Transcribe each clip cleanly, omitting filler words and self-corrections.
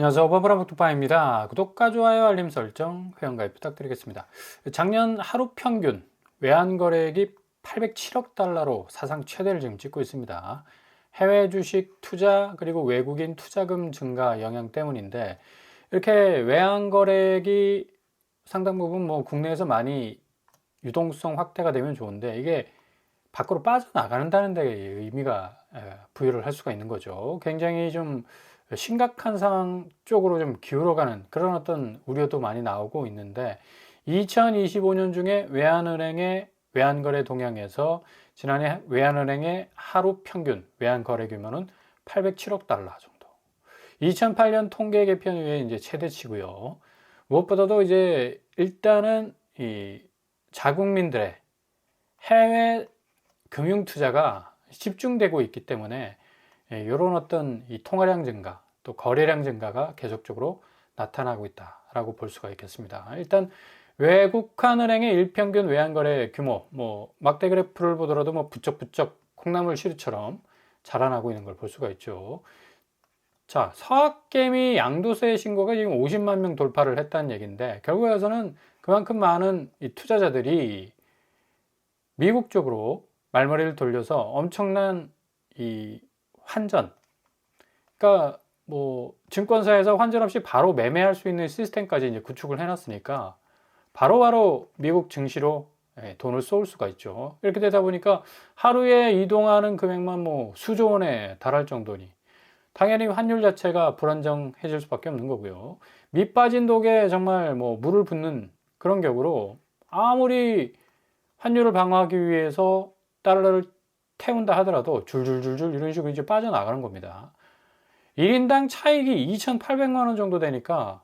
안녕하세요. 버블라북투파입니다. 구독과 좋아요, 알림 설정, 회원가입 부탁드리겠습니다. 작년 하루 평균 외환거래액이 807억 달러로 사상 최대를 지금 찍고 있습니다. 해외 주식 투자 그리고 외국인 투자금 증가 영향 때문인데, 이렇게 외환거래액이 상당 부분 국내에서 많이 유동성 확대가 되면 좋은데, 이게 밖으로 빠져나가는다는 데 의미가 부여를 할 수가 있는 거죠. 굉장히 좀 심각한 상황 쪽으로 좀 기울어가는 그런 어떤 우려도 많이 나오고 있는데, 2025년 중에 외환은행의 외환거래 동향에서 지난해 외환은행의 하루 평균 외환거래 규모는 807억 달러 정도. 2008년 통계 개편 이후에 이제 최대치고요. 무엇보다도 이제 일단은 이 자국민들의 해외 금융 투자가 집중되고 있기 때문에 이런 어떤 이 통화량 증가 또 거래량 증가가 계속적으로 나타나고 있다라고 볼 수가 있겠습니다. 일단 외국한 은행의 일평균 외환거래 규모, 막대 그래프를 보더라도 부쩍부쩍 콩나물 시루처럼 자라나고 있는 걸 볼 수가 있죠. 자, 서학개미 양도세 신고가 지금 50만 명 돌파를 했다는 얘기인데, 결국에서는 그만큼 많은 이 투자자들이 미국 쪽으로 말머리를 돌려서 엄청난 이 환전, 그러니까 증권사에서 환전 없이 바로 매매할 수 있는 시스템까지 이제 구축을 해놨으니까 바로바로 미국 증시로 돈을 쏠 수가 있죠. 이렇게 되다 보니까 하루에 이동하는 금액만 수조 원에 달할 정도니 당연히 환율 자체가 불안정해질 수밖에 없는 거고요. 밑 빠진 독에 정말 물을 붓는 그런 격으로 아무리 환율을 방어하기 위해서 달러를 태운다 하더라도 줄줄줄줄 이런 식으로 이제 빠져나가는 겁니다. 1인당 차익이 2,800만 원 정도 되니까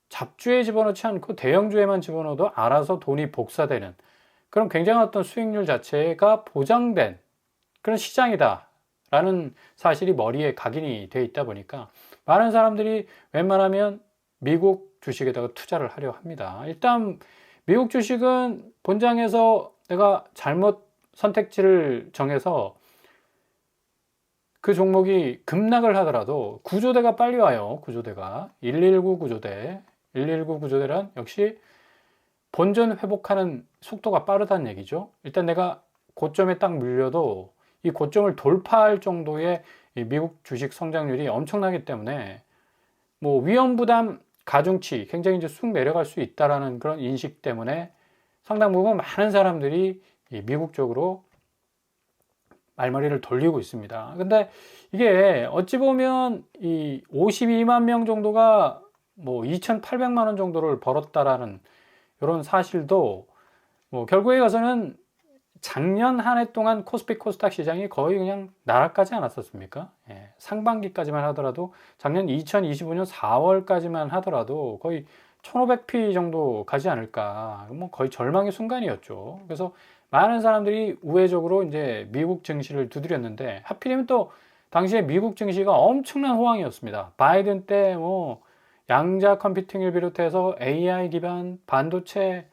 잡주에 집어넣지 않고 대형주에만 집어넣어도 알아서 돈이 복사되는 그런 굉장한 어떤 수익률 자체가 보장된 그런 시장이다 라는 사실이 머리에 각인이 돼 있다 보니까 많은 사람들이 웬만하면 미국 주식에다가 투자를 하려 합니다. 일단 미국 주식은 본장에서 내가 잘못 선택지를 정해서 그 종목이 급락을 하더라도 구조대가 빨리 와요. 구조대가 119 구조대, 119 구조대란 역시 본전 회복하는 속도가 빠르다는 얘기죠. 일단 내가 고점에 딱 물려도 이 고점을 돌파할 정도의 미국 주식 성장률이 엄청나기 때문에 위험 부담 가중치 굉장히 이제 쑥 내려갈 수 있다라는 그런 인식 때문에 상당 부분 많은 사람들이 미국 쪽으로 말머리를 돌리고 있습니다. 근데 이게 어찌 보면 이 52만 명 정도가 2,800만 원 정도를 벌었다라는 이런 사실도 결국에 가서는 작년 한 해 동안 코스피 코스닥 시장이 거의 그냥 날아가지 않았었습니까? 상반기까지만 하더라도 작년 2025년 4월까지만 하더라도 거의 1,500피 정도 가지 않을까. 거의 절망의 순간이었죠. 그래서 많은 사람들이 우회적으로 이제 미국 증시를 두드렸는데, 하필이면 또 당시에 미국 증시가 엄청난 호황이었습니다. 바이든 때 양자 컴퓨팅을 비롯해서 AI 기반 반도체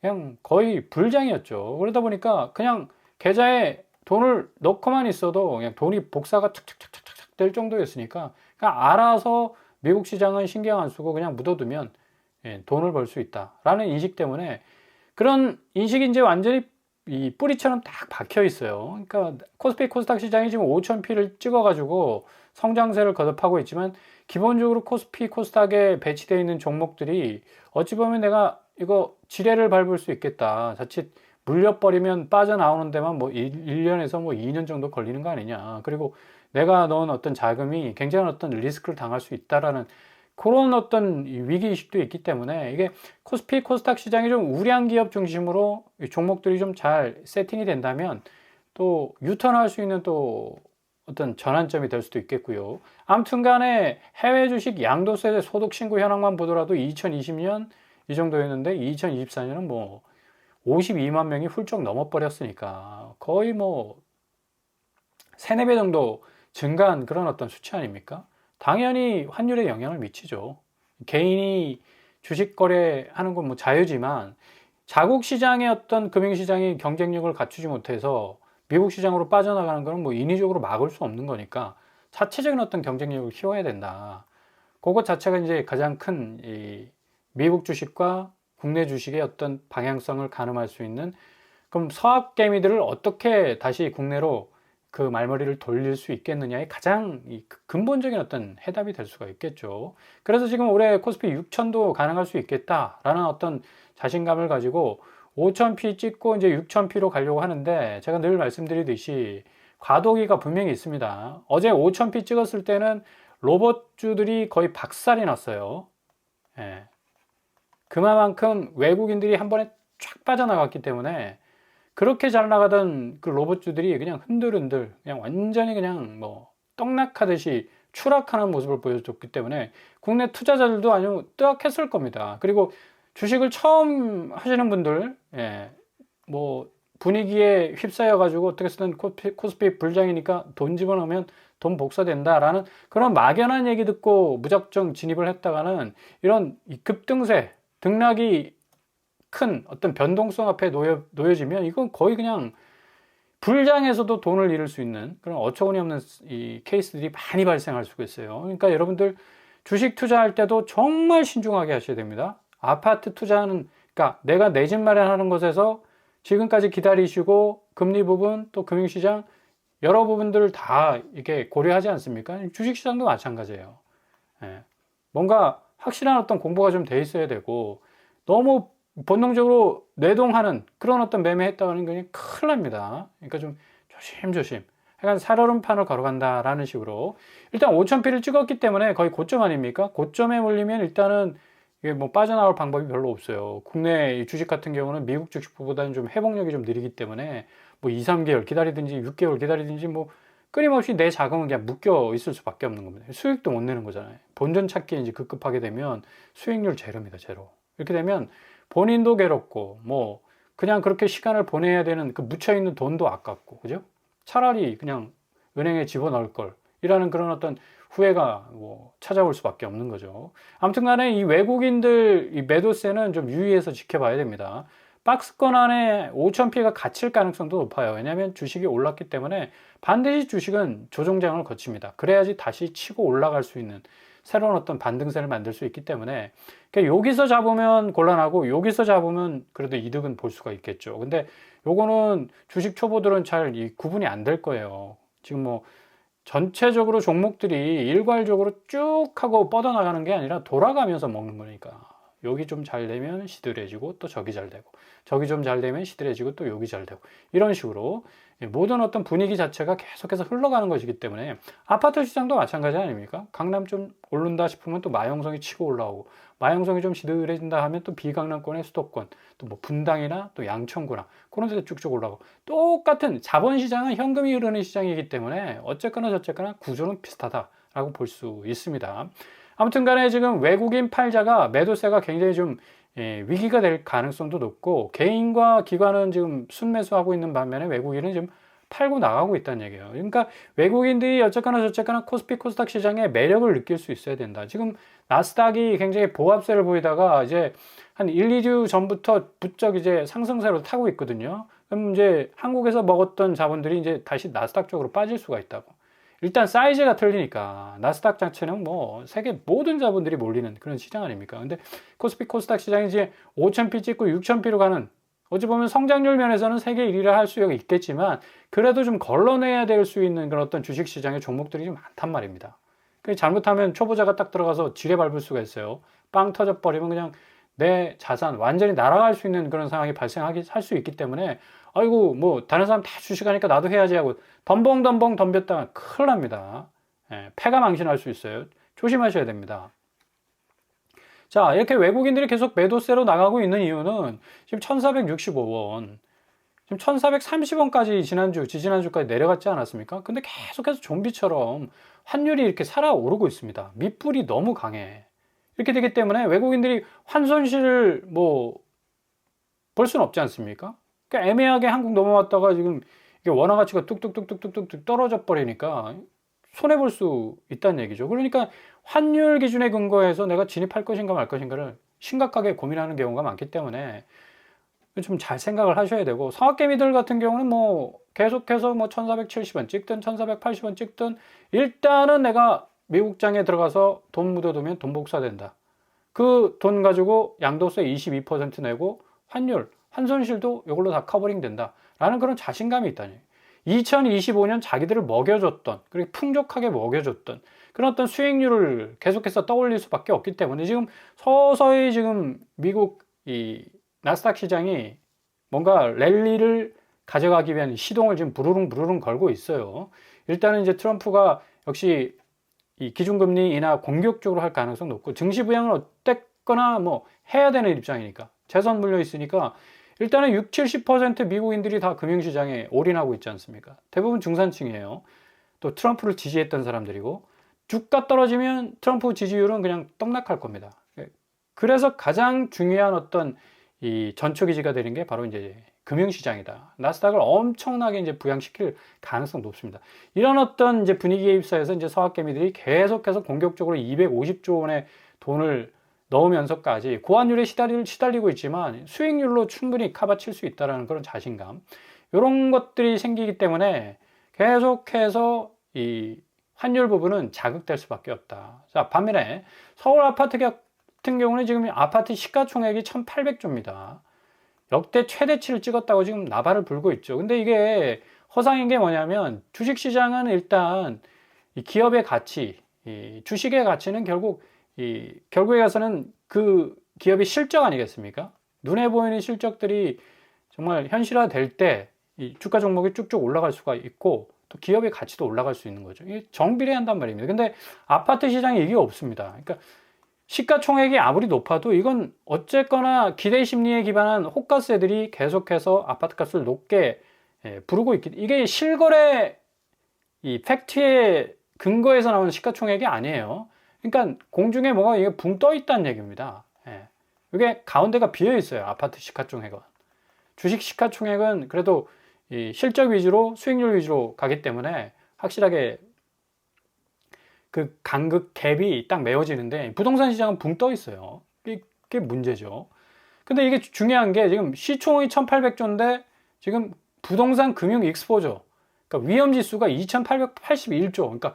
그냥 거의 불장이었죠. 그러다 보니까 그냥 계좌에 돈을 넣고만 있어도 그냥 돈이 복사가 착착착착착 될 정도였으니까 그냥 알아서 미국 시장은 신경 안 쓰고 그냥 묻어두면 돈을 벌 수 있다라는 인식 때문에, 그런 인식이 이제 완전히 이 뿌리처럼 딱 박혀 있어요. 그러니까 코스피 코스닥 시장이 지금 5,000피를 찍어가지고 성장세를 거듭하고 있지만, 기본적으로 코스피 코스닥에 배치되어 있는 종목들이 어찌 보면 내가 이거 지뢰를 밟을 수 있겠다, 자칫 물려버리면 빠져나오는 데만 1년에서 2년 정도 걸리는 거 아니냐, 그리고 내가 넣은 어떤 자금이 굉장한 어떤 리스크를 당할 수 있다라는 그런 어떤 위기의식도 있기 때문에, 이게 코스피 코스닥 시장이 좀 우량 기업 중심으로 종목들이 좀 잘 세팅이 된다면 또 유턴할 수 있는 또 어떤 전환점이 될 수도 있겠고요. 아무튼 간에 해외 주식 양도세 소득 신고 현황만 보더라도 2020년 이 정도였는데 2024년은 52만 명이 훌쩍 넘어버렸으니까 거의 3, 4배 정도 증가한 그런 어떤 수치 아닙니까? 당연히 환율에 영향을 미치죠. 개인이 주식 거래하는 건 자유지만, 자국 시장의 어떤 금융시장이 경쟁력을 갖추지 못해서 미국 시장으로 빠져나가는 건 인위적으로 막을 수 없는 거니까 자체적인 어떤 경쟁력을 키워야 된다. 그것 자체가 이제 가장 큰 이 미국 주식과 국내 주식의 어떤 방향성을 가늠할 수 있는, 그럼 서학 개미들을 어떻게 다시 국내로 그 말머리를 돌릴 수 있겠느냐의 가장 근본적인 어떤 해답이 될 수가 있겠죠. 그래서 지금 올해 코스피 6천도 가능할 수 있겠다라는 어떤 자신감을 가지고 5,000p 찍고 이제 6,000p로 가려고 하는데, 제가 늘 말씀드리듯이 과도기가 분명히 있습니다. 어제 5,000p 찍었을 때는 로봇주들이 거의 박살이 났어요. 예. 그만큼 외국인들이 한 번에 쫙 빠져나갔기 때문에 그렇게 잘 나가던 그 로봇주들이 그냥 흔들흔들 그냥 완전히 그냥 뭐 떡락하듯이 추락하는 모습을 보여줬기 때문에 국내 투자자들도 아주 뜨악했을 겁니다. 그리고 주식을 처음 하시는 분들, 예, 뭐 분위기에 휩싸여 가지고 어떻게 쓰든 코스피 불장이니까 돈 집어넣으면 돈 복사된다라는 그런 막연한 얘기 듣고 무작정 진입을 했다가는 이런 급등세, 등락이 큰 어떤 변동성 앞에 놓여지면 이건 거의 그냥 불장에서도 돈을 잃을 수 있는 그런 어처구니 없는 이 케이스들이 많이 발생할 수가 있어요. 그러니까 여러분들 주식 투자할 때도 정말 신중하게 하셔야 됩니다. 아파트 투자하는, 그러니까 내가 내 집 마련하는 것에서 지금까지 기다리시고 금리 부분 또 금융시장 여러 부분들을 다 이렇게 고려하지 않습니까? 주식시장도 마찬가지예요. 예. 뭔가 확실한 어떤 공부가 좀 돼 있어야 되고, 너무 본능적으로 내동하는 그런 어떤 매매했다는 게 큰일 납니다. 그러니까 좀 조심조심. 약간 살얼음판을 걸어간다라는 식으로. 일단 5,000p를 찍었기 때문에 거의 고점 아닙니까? 고점에 몰리면 일단은 이게 뭐 빠져나올 방법이 별로 없어요. 국내 주식 같은 경우는 미국 주식보다는 좀 회복력이 좀 느리기 때문에 뭐 2, 3개월 기다리든지 6개월 기다리든지 뭐 끊임없이 내 자금은 그냥 묶여 있을 수밖에 없는 겁니다. 수익도 못 내는 거잖아요. 본전 찾기에 이제 급급하게 되면 수익률 제로입니다, 제로. 이렇게 되면 본인도 괴롭고 뭐 그냥 그렇게 시간을 보내야 되는 그 묻혀있는 돈도 아깝고, 그죠? 차라리 그냥 은행에 집어넣을 걸 이라는 그런 어떤 후회가 뭐 찾아올 수밖에 없는 거죠. 아무튼 간에 이 외국인들 이 매도세는 좀 유의해서 지켜봐야 됩니다. 박스권 안에 5,000p가 갇힐 가능성도 높아요. 왜냐하면 주식이 올랐기 때문에 반드시 주식은 조정장을 거칩니다. 그래야지 다시 치고 올라갈 수 있는 새로운 어떤 반등세를 만들 수 있기 때문에, 그러니까 여기서 잡으면 곤란하고 여기서 잡으면 그래도 이득은 볼 수가 있겠죠. 근데 요거는 주식 초보들은 잘 이 구분이 안 될 거예요. 지금 뭐 전체적으로 종목들이 일괄적으로 쭉 하고 뻗어나가는 게 아니라 돌아가면서 먹는 거니까, 여기 좀 잘 되면 시들해지고 또 저기 잘 되고, 저기 좀 잘 되면 시들해지고 또 여기 잘 되고, 이런 식으로 모든 어떤 분위기 자체가 계속해서 흘러가는 것이기 때문에, 아파트 시장도 마찬가지 아닙니까? 강남 좀 오른다 싶으면 또 마영성이 치고 올라오고, 마영성이 좀 시들해진다 하면 또 비강남권의 수도권, 또 뭐 분당이나 또 양천구나 그런 데도 쭉쭉 올라오고, 똑같은 자본시장은 현금이 흐르는 시장이기 때문에 어쨌거나 저쨌거나 구조는 비슷하다라고 볼 수 있습니다. 아무튼 간에 지금 외국인 팔자가 매도세가 굉장히 좀 위기가 될 가능성도 높고, 개인과 기관은 지금 순매수하고 있는 반면에 외국인은 지금 팔고 나가고 있다는 얘기예요. 그러니까 외국인들이 어쨌거나 저쨌거나 코스피 코스닥 시장의 매력을 느낄 수 있어야 된다. 지금 나스닥이 굉장히 보합세를 보이다가 이제 한 1, 2주 전부터 부쩍 이제 상승세로 타고 있거든요. 그럼 이제 한국에서 먹었던 자본들이 이제 다시 나스닥 쪽으로 빠질 수가 있다고. 일단 사이즈가 틀리니까 나스닥 자체는 뭐 세계 모든 자본들이 몰리는 그런 시장 아닙니까? 근데 코스피 코스닥 시장이 이제 5,000p 찍고 6,000p로 가는, 어찌 보면 성장률 면에서는 세계 1위를 할 수 있겠지만 그래도 좀 걸러내야 될 수 있는 그런 어떤 주식 시장의 종목들이 좀 많단 말입니다. 잘못하면 초보자가 딱 들어가서 지뢰 밟을 수가 있어요. 빵 터져버리면 그냥 내 자산 완전히 날아갈 수 있는 그런 상황이 할 수 있기 때문에, 아이고 뭐 다른 사람 다 주식하니까 나도 해야지 하고 덤벙 덤볐다가 큰일 납니다. 패가 망신할 수 있어요. 조심하셔야 됩니다. 자, 이렇게 외국인들이 계속 매도세로 나가고 있는 이유는 지금 1465원, 지금 1430원까지 지지난주까지 내려갔지 않았습니까? 근데 계속해서 좀비처럼 환율이 이렇게 살아오르고 있습니다. 밑불이 너무 강해. 이렇게 되기 때문에 외국인들이 환손실을 뭐 볼 수는 없지 않습니까? 그러니까 애매하게 한국 넘어왔다가 지금 이게 원화 가치가 뚝뚝뚝뚝뚝뚝 떨어져 버리니까 손해볼 수 있다는 얘기죠. 그러니까 환율 기준에 근거해서 내가 진입할 것인가 말 것인가를 심각하게 고민하는 경우가 많기 때문에, 좀 잘 생각을 하셔야 되고, 성악개미들 같은 경우는 뭐 계속해서 뭐 1470원 찍든 1480원 찍든 일단은 내가 미국장에 들어가서 돈 묻어두면 돈 복사된다. 그 돈 가지고 양도세 22% 내고 환율, 환손실도 이걸로 다 커버링 된다. 라는 그런 자신감이 있다니. 2025년 자기들을 먹여줬던, 그리고 풍족하게 먹여줬던 그런 어떤 수익률을 계속해서 떠올릴 수밖에 없기 때문에 지금 서서히 지금 미국 이 나스닥 시장이 뭔가 랠리를 가져가기 위한 시동을 지금 부르릉 걸고 있어요. 일단은 이제 트럼프가 역시 이 기준금리 인하 공격적으로 할 가능성 높고, 증시 부양을 어쨌거나 뭐 해야 되는 입장이니까, 재선 물려 있으니까 일단은 60, 70% 미국인들이 다 금융시장에 올인하고 있지 않습니까? 대부분 중산층이에요. 또 트럼프를 지지했던 사람들이고, 주가 떨어지면 트럼프 지지율은 그냥 떡락할 겁니다. 그래서 가장 중요한 어떤 이 전초기지가 되는 게 바로 이제 금융시장이다. 나스닥을 엄청나게 이제 부양시킬 가능성 높습니다. 이런 어떤 이제 분위기에 휩싸여서 이제 서학개미들이 계속해서 공격적으로 250조 원의 돈을 넣으면서까지 고환율에 시달리고 있지만 수익률로 충분히 커버칠 수 있다는 그런 자신감, 이런 것들이 생기기 때문에 계속해서 이 환율 부분은 자극될 수밖에 없다. 자, 반면에 서울 아파트 같은 경우는 지금 아파트 시가총액이 1,800조입니다. 역대 최대치를 찍었다고 지금 나발을 불고 있죠. 근데 이게 허상인 게 뭐냐면, 주식시장은 일단 이 기업의 가치, 이 주식의 가치는 결국에 가서는 그 기업의 실적 아니겠습니까? 눈에 보이는 실적들이 정말 현실화될 때 이 주가 종목이 쭉쭉 올라갈 수가 있고, 또 기업의 가치도 올라갈 수 있는 거죠. 이게 정비례한단 말입니다. 근데 아파트 시장에 이게 없습니다. 그러니까 시가총액이 아무리 높아도 이건 어쨌거나 기대 심리에 기반한 호가세들이 계속해서 아파트 값을 높게 부르고 있기, 이게 실거래 이 팩트의 근거에서 나오는 시가총액이 아니에요. 그러니까 공중에 뭐가 이게 붕 떠 있다는 얘기입니다. 이게 가운데가 비어 있어요. 아파트 시가총액은. 주식 시가총액은 그래도 이 실적 위주로, 수익률 위주로 가기 때문에 확실하게 그 간극 갭이 딱 메워지는데, 부동산 시장은 붕 떠 있어요. 이게 문제죠. 근데 이게 중요한 게, 지금 시총이 1800조인데 지금 부동산 금융 익스포저, 그러니까 위험 지수가 2881조. 그러니까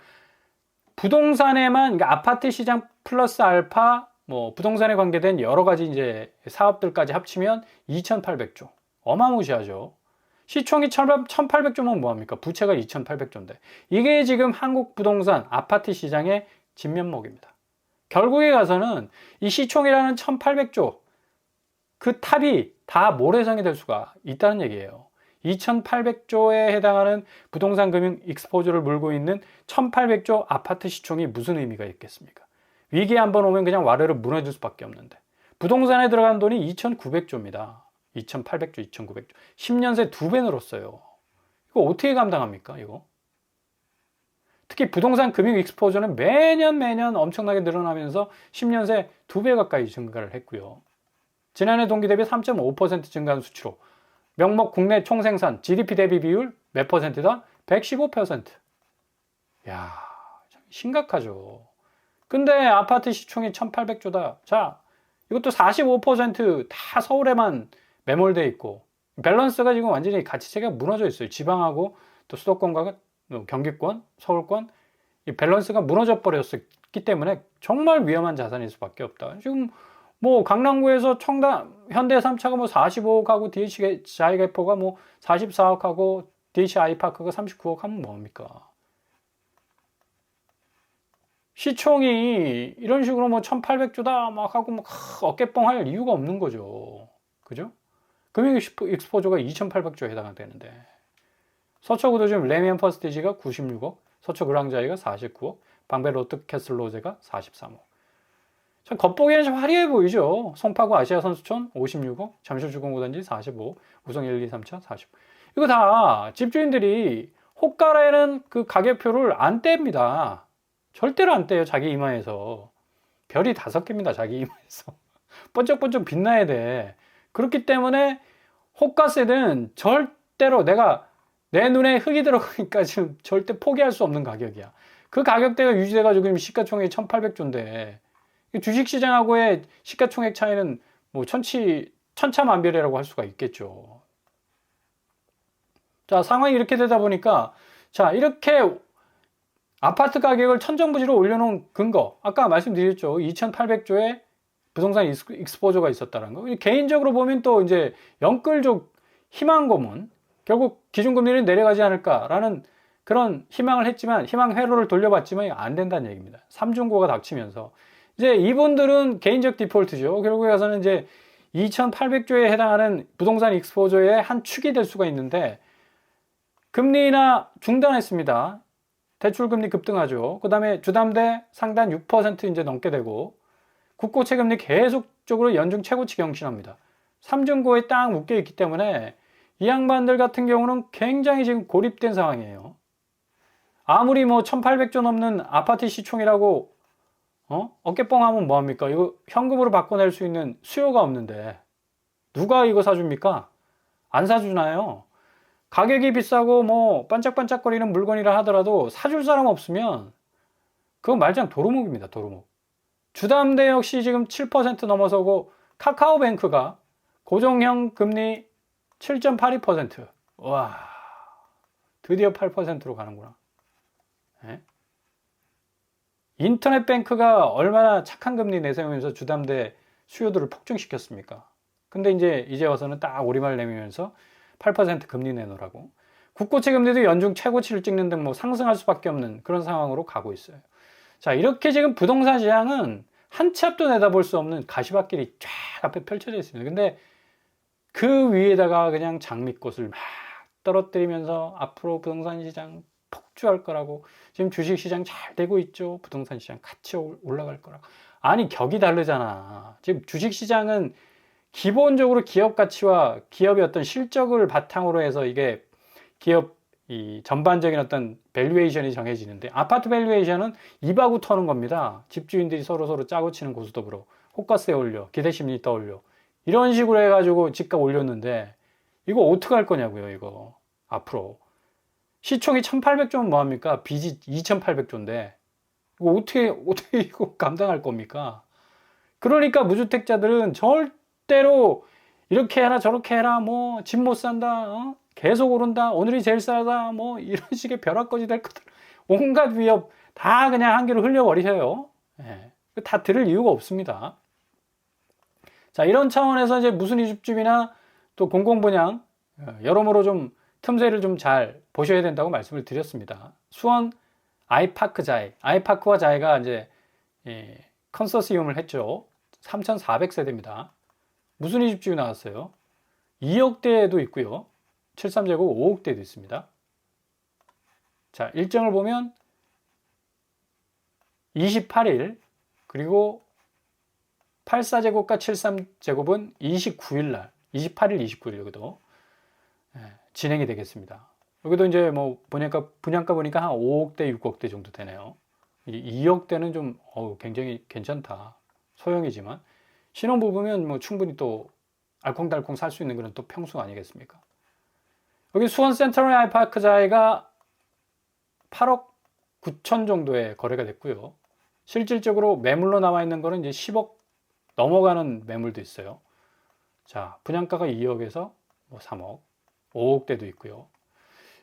부동산에만, 그러니까 아파트 시장 플러스 알파, 뭐 부동산에 관계된 여러 가지 이제 사업들까지 합치면 2800조. 어마무시하죠. 시총이 1800조면 뭐합니까? 부채가 2800조인데. 이게 지금 한국 부동산 아파트 시장의 진면목입니다. 결국에 가서는 이 시총이라는 1800조, 그 탑이 다 모래성이 될 수가 있다는 얘기예요. 2800조에 해당하는 부동산 금융 익스포저를 물고 있는 1800조 아파트 시총이 무슨 의미가 있겠습니까? 위기에 한번 오면 그냥 와르르 무너질 수밖에 없는데, 부동산에 들어간 돈이 2900조입니다. 2800조, 2900조. 10년 새 2배 늘었어요. 이거 어떻게 감당합니까, 이거? 특히 부동산 금융 익스포저는 매년 엄청나게 늘어나면서 10년 새 2배 가까이 증가를 했고요. 지난해 동기 대비 3.5% 증가한 수치로 명목 국내 총생산 GDP 대비 비율 몇 퍼센트다? 115%. 야, 심각하죠. 근데 아파트 시총이 1800조다. 자, 이것도 45%다 서울에만 매몰돼 있고, 밸런스가 지금 완전히 가치체계가 무너져 있어요. 지방하고 또 수도권과 경기권, 서울권, 이 밸런스가 무너져 버렸기 때문에 정말 위험한 자산일 수밖에 없다. 지금 뭐 강남구에서 청담 현대 3차가 뭐 45억 하고 DH 자이개포가 뭐 44억 하고 DH 아이파크가 39억 하면 뭡니까? 시총이 이런 식으로 뭐 1800조다 막 하고 막 어깨뻥 할 이유가 없는 거죠. 그죠? 금융 익스포저가 2800조에 해당되는데, 서초구도 지금 레미안 퍼스티지가 96억, 서초그랑자이가 49억, 방배 롯데캐슬로제가 43억. 참 겉보기에는 좀 화려해 보이죠. 송파구 아시아 선수촌 56억, 잠실주공구단지 45억, 우성 1, 2, 3차 40억. 이거 다 집주인들이 호가라는 그 가격표를 안 뗍니다. 절대로 안 떼요. 자기 이마에서. 별이 5개입니다. 자기 이마에서. 번쩍번쩍 빛나야 돼. 그렇기 때문에 호가세는 절대로 내 눈에 흙이 들어가니까 지금 절대 포기할 수 없는 가격이야. 그 가격대가 유지돼가지고 지금 시가총액이 1800조인데, 주식시장하고의 시가총액 차이는 뭐 천치 천차만별이라고 할 수가 있겠죠. 자, 상황이 이렇게 되다 보니까, 자, 이렇게 아파트 가격을 천정부지로 올려놓은 근거, 아까 말씀드렸죠. 2,800조의 부동산 익스포저가 있었다는 거. 개인적으로 보면 또 이제 영끌족 희망 고문, 결국 기준금리는 내려가지 않을까라는 그런 희망을 했지만, 희망 회로를 돌려봤지만 안 된다는 얘기입니다. 삼중고가 닥치면서. 이제 이분들은 개인적 디폴트죠. 결국에 가서는 이제 2,800조에 해당하는 부동산 익스포저의 한 축이 될 수가 있는데, 금리 인하 중단했습니다. 대출금리 급등하죠. 그 다음에 주담대 상단 6% 이제 넘게 되고, 국고채 금리 계속적으로 연중 최고치 경신합니다. 삼중고에 딱 묶여 있기 때문에 이 양반들 같은 경우는 굉장히 지금 고립된 상황이에요. 아무리 뭐 1,800조 넘는 아파트 시총이라고 어깨뻥 하면 뭐합니까? 이거 현금으로 바꿔낼 수 있는 수요가 없는데 누가 이거 사줍니까? 안 사주나요? 가격이 비싸고 뭐 반짝반짝거리는 물건이라 하더라도 사줄 사람 없으면 그건 말짱 도루묵입니다. 도루묵. 주담대 역시 지금 7% 넘어서고, 카카오뱅크가 고정형 금리 7.82%. 와, 드디어 8%로 가는구나. 네? 인터넷뱅크가 얼마나 착한 금리 내세우면서 주담대 수요들을 폭증시켰습니까? 근데 이제 와서는 딱 오리말 내밀면서 8% 금리 내놓으라고. 국고채 금리도 연중 최고치를 찍는 등 뭐 상승할 수밖에 없는 그런 상황으로 가고 있어요. 자, 이렇게 지금 부동산 시장은 한 치 앞도 내다볼 수 없는 가시밭길이 쫙 앞에 펼쳐져 있습니다. 근데 그 위에다가 그냥 장미꽃을 막 떨어뜨리면서 앞으로 부동산 시장 폭주할 거라고, 지금 주식 시장 잘 되고 있죠. 부동산 시장 같이 올라갈 거라고. 아니, 격이 다르잖아. 지금 주식 시장은 기본적으로 기업 가치와 기업의 어떤 실적을 바탕으로 해서 이게 기업 이 전반적인 어떤 밸류에이션이 정해지는데, 아파트 밸류에이션은 입하고 터는 겁니다. 집주인들이 서로 짜고 치는 고스톱으로 호가세 올려, 기대심리 떠올려, 이런 식으로 해가지고 집값 올렸는데, 이거 어떻게 할 거냐고요. 이거 앞으로 시총이 1,800조면 뭐합니까? 빚이 2,800조인데 이거 어떻게 이거 감당할 겁니까? 그러니까 무주택자들은 절대로 이렇게 해라 저렇게 해라, 뭐 집 못 산다, 계속 오른다, 오늘이 제일 싸다, 뭐 이런 식의 벼락거지 될 것들, 온갖 위협 다 그냥 한 개로 흘려버리셔요. 예. 다 들을 이유가 없습니다. 자, 이런 차원에서 이제 무순위 집집이나 또 공공분양 여러모로 좀 틈새를 좀 잘 보셔야 된다고 말씀을 드렸습니다. 수원 아이파크 자이, 아이파크와 자이가 이제 컨소시엄을 했죠. 3,400세대입니다. 무순위 집집이 나왔어요. 2억대도 있고요. 73제곱 5억대도 있습니다. 자, 일정을 보면 28일, 그리고 84제곱과 73제곱은 29일 날, 28일, 29일 여기도 진행이 되겠습니다. 여기도 이제 뭐 분양가 보니까 한 5억대, 6억대 정도 되네요. 2억대는 좀 굉장히 괜찮다. 소형이지만 신혼부부면 뭐 충분히 또 알콩달콩 살 수 있는 그런 또 평수 아니겠습니까? 여기 수원 센트럴 아이파크 자이가 8억 9천 정도의 거래가 됐고요. 실질적으로 매물로 나와 있는 거는 이제 10억 넘어가는 매물도 있어요. 자, 분양가가 2억에서 뭐 3억, 5억대도 있고요.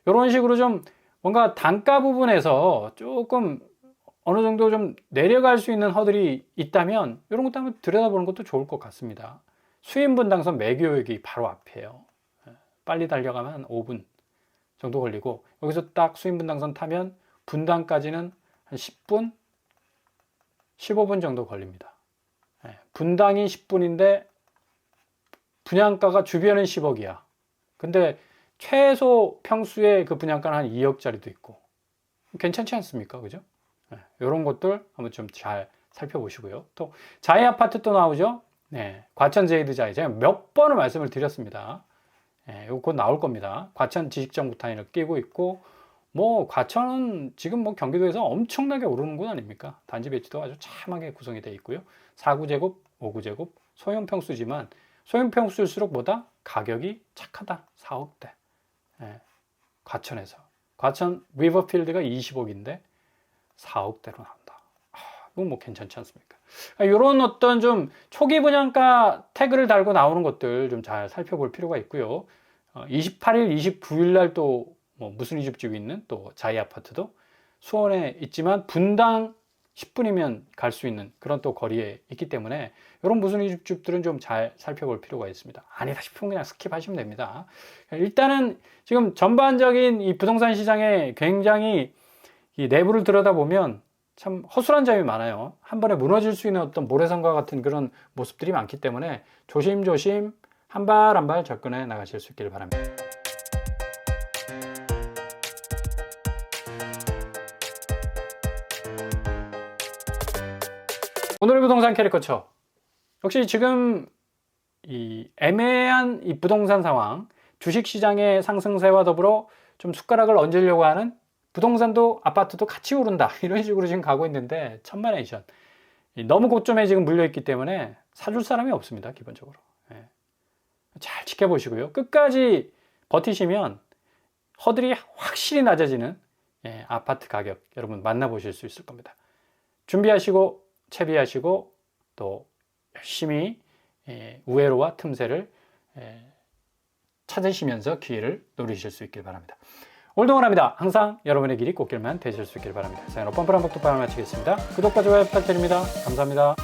이런 식으로 좀 뭔가 단가 부분에서 조금 어느 정도 좀 내려갈 수 있는 허들이 있다면 이런 것도 한번 들여다보는 것도 좋을 것 같습니다. 수인분당선 매교역이 바로 앞이에요. 빨리 달려가면 한 5분 정도 걸리고, 여기서 딱 수인분당선 타면 분당까지는 한 10분, 15분 정도 걸립니다. 분당이 10분인데 분양가가 주변은 10억이야. 근데 최소 평수의 그 분양가는 한 2억짜리도 있고 괜찮지 않습니까? 그죠? 이런 것들 한번 좀 잘 살펴보시고요. 또 자이 아파트 또 나오죠. 과천 제이드 자이, 제가 몇 번을 말씀을 드렸습니다. 이거 곧 나올 겁니다. 과천 지식정보탄위를 끼고 있고, 뭐 과천은 지금 뭐 경기도에서 엄청나게 오르는 곳 아닙니까? 단지 배치도 아주 참하게 구성이 되어 있고요. 4구제곱, 5구제곱, 소형 평수지만 소형 평수일수록 뭐다? 가격이 착하다. 4억대. 과천에서. 과천 리버필드가 20억인데 4억대로 나온다. 이건 뭐 괜찮지 않습니까? 이런 어떤 좀 초기 분양가 태그를 달고 나오는 것들 좀 잘 살펴볼 필요가 있고요. 28일, 29일 날 또 뭐 무순위 집집이 있는 또 자이 아파트도 수원에 있지만 분당 10분이면 갈 수 있는 그런 또 거리에 있기 때문에 이런 무순위 집집들은 좀 잘 살펴볼 필요가 있습니다. 아니다 싶으면 그냥 스킵하시면 됩니다. 일단은 지금 전반적인 이 부동산 시장에 굉장히 이 내부를 들여다보면 참 허술한 점이 많아요. 한 번에 무너질 수 있는 어떤 모래성과 같은 그런 모습들이 많기 때문에 조심조심 한 발 한 발 접근해 나가실 수 있기를 바랍니다. 오늘의 부동산 캐리커처. 역시 지금 이 애매한 이 부동산 상황, 주식시장의 상승세와 더불어 좀 숟가락을 얹으려고 하는 부동산도 아파트도 같이 오른다 이런 식으로 지금 가고 있는데 천만에이션 너무 고점에 지금 물려있기 때문에 사줄 사람이 없습니다. 기본적으로 잘 지켜보시고요. 끝까지 버티시면 허들이 확실히 낮아지는 아파트 가격 여러분 만나보실 수 있을 겁니다. 준비하시고 채비하시고 또 열심히 우회로와 틈새를 찾으시면서 기회를 노리실 수 있길 바랍니다. 오늘도 원합니다. 항상 여러분의 길이 꽃길만 되실 수 있길 바랍니다. 자, 오늘 뻔뻔한 복독방을 마치겠습니다. 구독과 좋아요 부탁드립니다. 감사합니다.